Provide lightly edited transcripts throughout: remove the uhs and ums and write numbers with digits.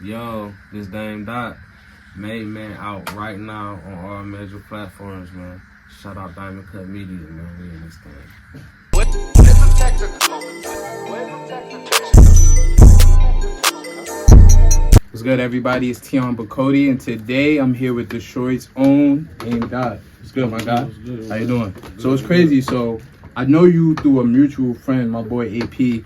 Yo, this Damedot, made man out right now on all major platforms, man. Shout out KUT Media, man. We in this thing. What's good, everybody? It's Tee Becoate, and today I'm here with Detroit's own Damedot. What's good, my guy? Good, How you doing? So it's crazy. So I know you through a mutual friend, my boy AP.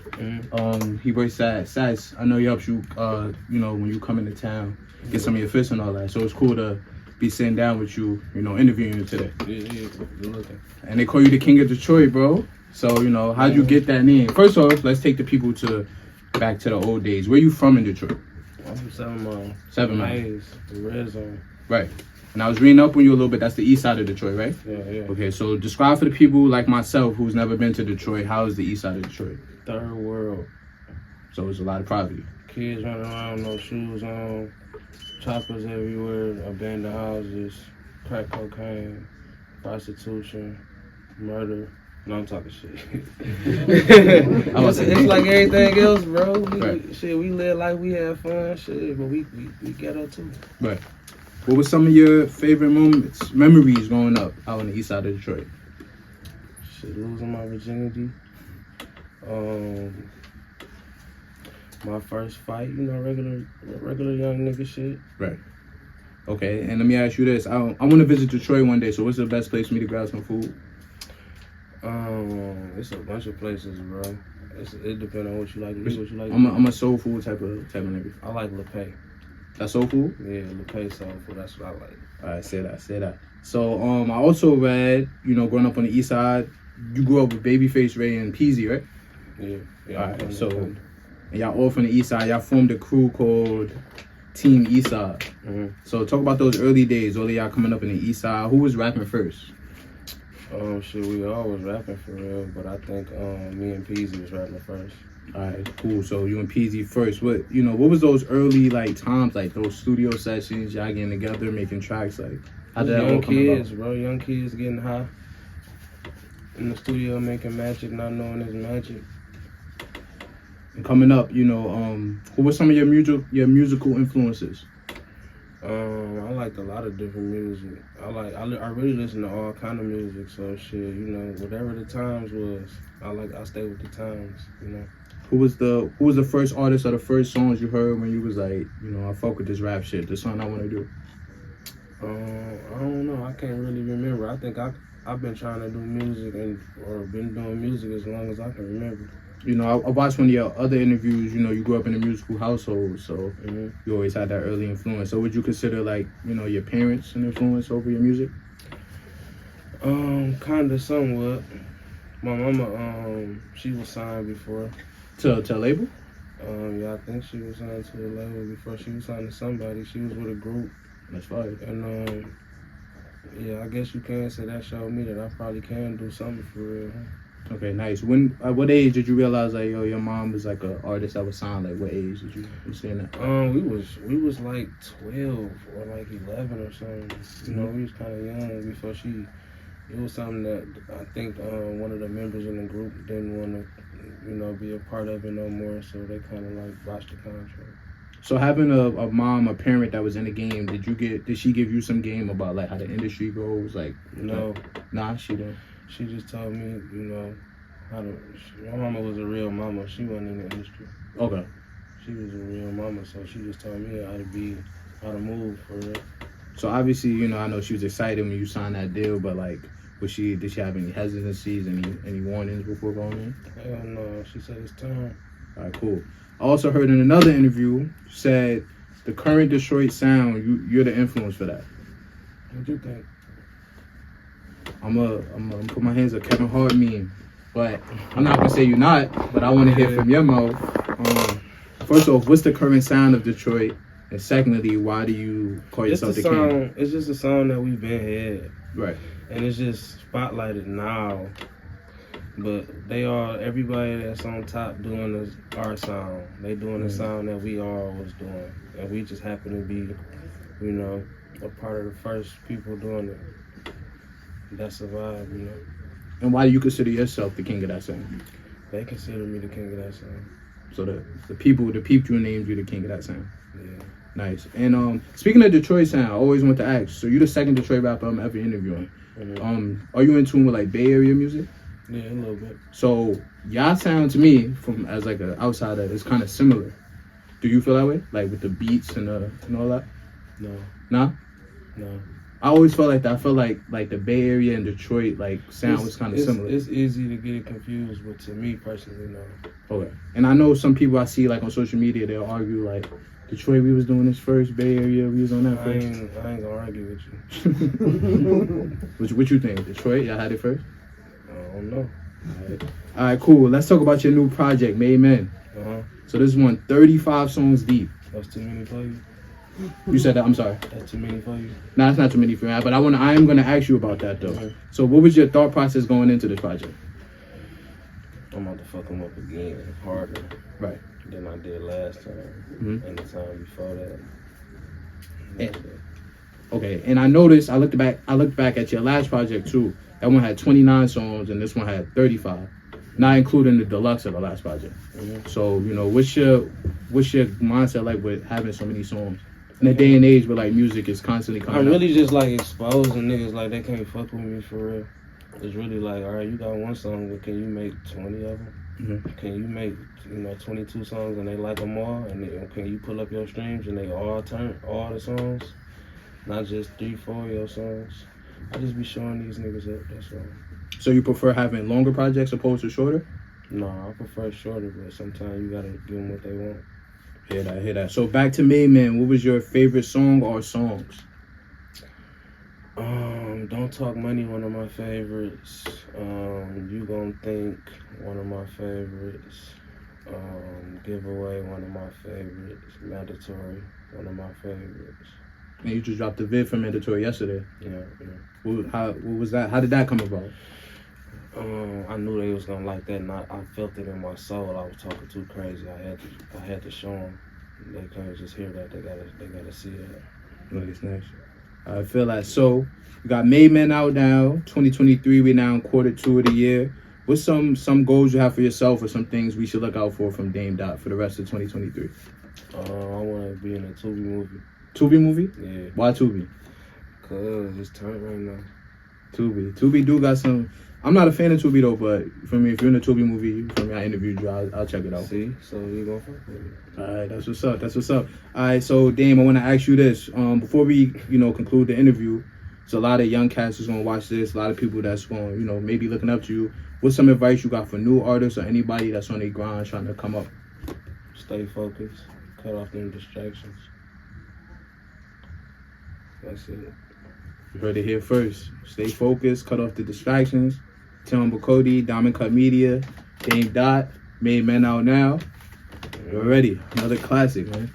He works at SAS. I know he helps you, when you come into town, get some of your fits and all that. So it's cool to be sitting down with you, interviewing you today. Yeah, good looking. And they call you the King of Detroit, bro. So, how'd you get that name? First off, let's take the people back to the old days. Where you from in Detroit? I'm from 7 Mile. 7 Mile. The red zone. Right. And I was reading up on you a little bit. That's the east side of Detroit, right? Yeah. Okay, so describe for the people like myself who's never been to Detroit, how is the east side of Detroit? Third world. So it's a lot of poverty. Kids running around, no shoes on, choppers everywhere, abandoned houses, crack cocaine, prostitution, murder. No, I'm talking shit. It's like everything else, bro. We live like we have fun, shit, but we ghetto too. Right. What were some of your favorite memories growing up out on the east side of Detroit? Shit, losing my virginity. My first fight, regular young nigga shit. Right. Okay, and let me ask you this. I want to visit Detroit one day, so what's the best place for me to grab some food? It's a bunch of places, bro. It depends on what you like to eat, what you like. I'm a soul food type of nigga. I like LePay. That's soul food? Yeah, LePay soul food. That's what I like. All right, say that. So, I also read, growing up on the east side, you grew up with Babyface Ray and Peezy, right? Yeah. All right, so, and y'all all from the east side. Y'all formed a crew called Team Eastside. Mm-hmm. So, talk about those early days, all of y'all coming up in the east side. Who was rapping first? Shit, we all was rapping for real, but I think me and Peezy was rapping first. All right, cool. So you and Peezy first. What was those early times, those studio sessions, y'all getting together, making tracks, how did that all come kids, about? Bro, young kids getting high in the studio making magic, not knowing it's magic. And coming up, who were some of your musical influences? I liked a lot of different music. I really listen to all kind of music. So shit, whatever the times was, I stay with the times. Who was the first artist or the first songs you heard when you was like, I fuck with this rap shit, this song I want to do? I don't know. I can't really remember. I think I've been trying to do music or been doing music as long as I can remember. I watched one of your other interviews. You grew up in a musical household, so you always had that early influence. So would you consider your parents an influence over your music? Kind of, somewhat. My mama, she was signed before. To a label? Yeah, I think she was signed to a label before. She was signed to somebody. She was with a group. That's fine. And yeah, I guess you can say that showed me that I probably can do something for real. Okay, nice. At what age did you realize your mom was an artist that was signed? What age did you say that? We was like 12 or like 11 or something. We was kind of young before it was something that I think one of the members in the group didn't want to, be a part of it no more, so they kind of botched the contract. So having a mom, a parent that was in the game, did she give you some game about how the industry goes? No. Nah, she didn't. She just told me, my mama was a real mama. She wasn't in the industry. Okay. She was a real mama, so she just told me how to move for real. So obviously, I know she was excited when you signed that deal, but did she have any hesitancies, any warnings before going in? Hell no. She said it's time. All right, cool. I also heard in another interview you said the current Detroit sound, you're the influence for that. What you think? I'm gonna put my hands up Kevin Hart meme, but I'm not gonna say you're not. But I want to hear from your mouth. First off, what's the current sound of Detroit? And secondly, why do you call yourself the king? It's just a song that we've been had, right? And it's just spotlighted now. But everybody that's on top doing our sound. They doing the sound that we all was doing, and we just happen to be, a part of the first people doing it. That survived, And why do you consider yourself the king of that sound? They consider me the king of that sound. So the people named you the king of that sound. Yeah. Nice. And speaking of Detroit sound, I always want to ask. So you're the second Detroit rapper I'm ever interviewing. Are you in tune with like Bay Area music? Yeah, a little bit. So y'all sound to me, from as like an outsider, is kind of similar. Do you feel that way? Like with the beats and all that? No. Nah? No. I always felt like that. I felt like the Bay Area and Detroit like sound was kind of similar. It's easy to get it confused, but to me personally, no. Okay. And I know some people I see like on social media, they'll argue like Detroit, we was doing this first. Bay Area, we was on that I first. ain't gonna argue with you. What you think? Detroit, y'all had it first? I don't know. All right, cool. Let's talk about your new project, Made Men. So this one, 35 songs deep. That's too many for you? You said that. I'm sorry. That's too many for you? Nah, it's not too many for me. But I am gonna ask you about that though. So what was your thought process going into this project? I'm about to fuck them up again, harder. Right. Than I did last time, and the time before that. Okay, and I noticed. I looked back at your last project too. That one had 29 songs, and this one had 35, not including the deluxe of the last project. So you know, what's your mindset like with having so many songs in a day and age where like music is constantly coming? I'm really just like exposing niggas like they can't fuck with me for real. It's really like, all right, you got one song, but can you make 20 of them? Can you make 22 songs and they like them all? And then, can you pull up your streams and they all turn all the songs, not just 3-4 of your songs? I just be showing these niggas up. That's all. So you prefer having longer projects opposed to shorter? No, I prefer shorter, but sometimes you gotta give them what they want. Hear that. So back to Made Men. What was your favorite song or songs? Don't Talk Money, one of my favorites. You Gon' Think, one of my favorites. Giveaway, one of my favorites. Mandatory, one of my favorites. And you just dropped the vid for Mandatory yesterday. Yeah. What was that? How did that come about? I knew they was gonna like that, and I felt it in my soul. I was talking too crazy. I had to show them. They can't just hear that. They gotta see that. Nice. I feel like so. We got Made Men out now. 2023. We're now in Q2 of the year. What's some goals you have for yourself, or some things we should look out for from Damedot for the rest of 2023? I want to be in a Tubi movie. Tubi movie? Yeah. Why Tubi? Cause it's turn right now. Tubi do got some. I'm not a fan of Tubi though, but for me, if you're in a Tubi movie, for me, I interviewed you. I'll check it out. See, so you gonna fuck with me. All right, that's what's up. All right, so Dame, I want to ask you this. Before we, conclude the interview, there's a lot of young cats who's gonna watch this. A lot of people that's gonna, maybe looking up to you. What's some advice you got for new artists or anybody that's on their grind trying to come up? Stay focused. Cut off them distractions. That's it. You heard it here first. Stay focused. Cut off the distractions. Tee Becoate, KUT Media, Damedot, Made Men out now. You're ready. Another classic, man.